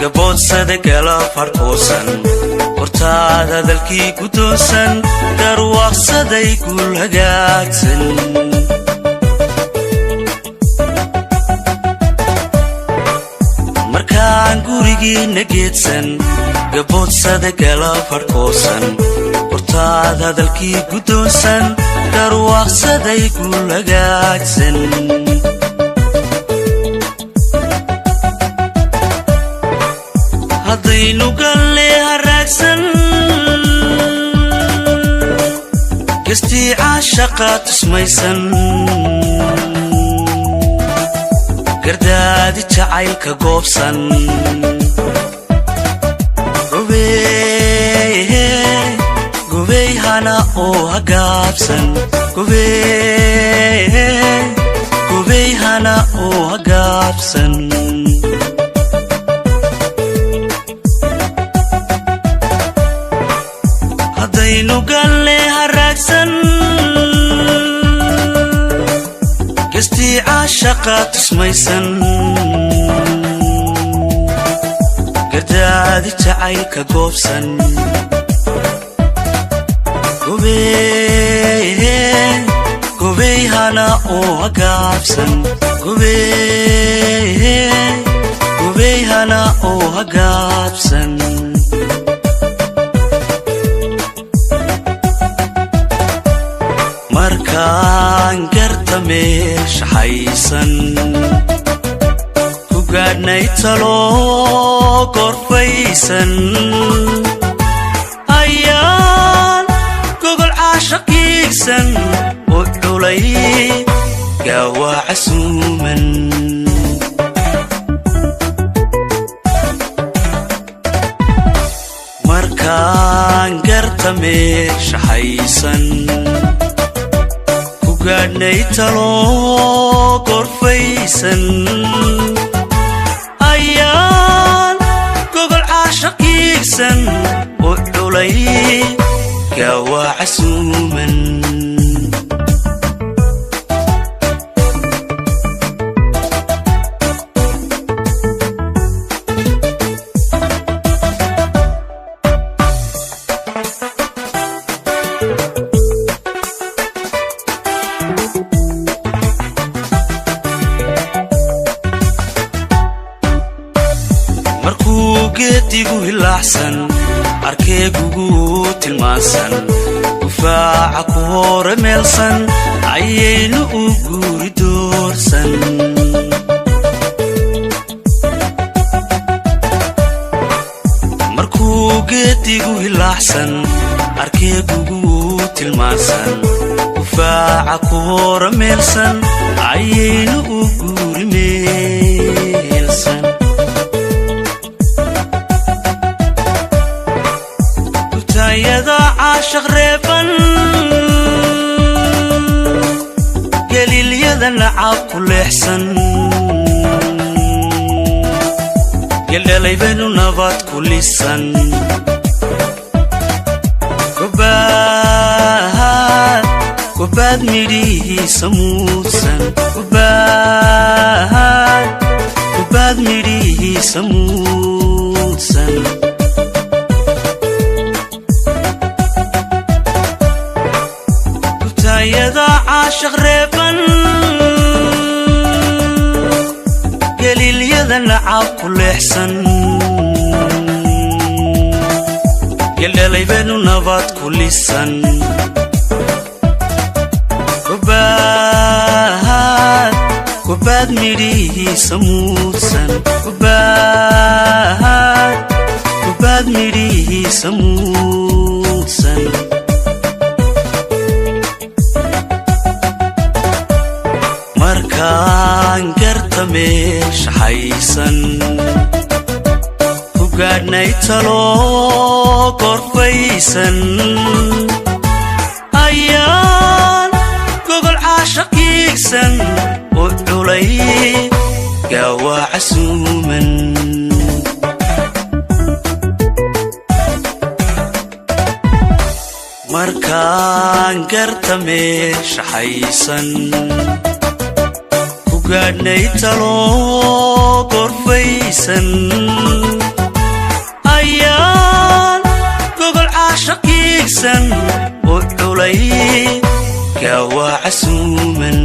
gaboodsada gala farkoosan hortaada dalkii ku toosan garwaaqsaday gul hagaagsan markaan gurigiina geedsan gaboodsada gala farkoosan hortaada dalkii ku toosan garwaaqsaday gul hagaagsan haddaynu galle haraagsan gestii caashaqa tusmaysan gardaadi jacaylka goobsan gubey hana oo hagaabsan gubey hana oo hagaabsan haddaynu galle haraagsan gestii caashaqa tusmaysan gardaadi jacaylka goobsan gubey hana oo hagaabsan gubey hana oo hagaabsan markaan garta meeshaxaysan ku gaadhnay taloo gorfaysan ayaan gogol caashaqiigsan u culay gaawaa casuuman markaan garta meeshaxaysan gaadhnay taloo gorfaysan ayaan gogol caashaqiigsan u culay gaawaa casuuman geedigu hilaaxsan arkeegugu tilmaansan gufaaca ku hore meelsan ayaynu u guuri doorsan markuu geedigu hilaaxsan arkeegugu tilmaansan gufaaca ku hore meelsan ayaynu u guuri meelsan yada caashaq reeban geliilyada nacaab ku leexsan geldhelay baynu nabad ku lisan gobaad midhihiisa muudsan gobaad midhihiisa muudsan yada caashaq reeban geliilyada nacaab ku leexsan geldhelay baynu nabad ku lisan gobaad midhihiisa muudsan gobaad midhihiisa muudsan marka markaan garta meesha haysan ku gaadhnay talo gorfaysan ayaan gogol caashaqiigsan u culay gawaa casuuman markaan garta meesha haysan ku gaadhnay talo gorfaysan ayaan gogol caashaqiigsan u culay gawaa casuuman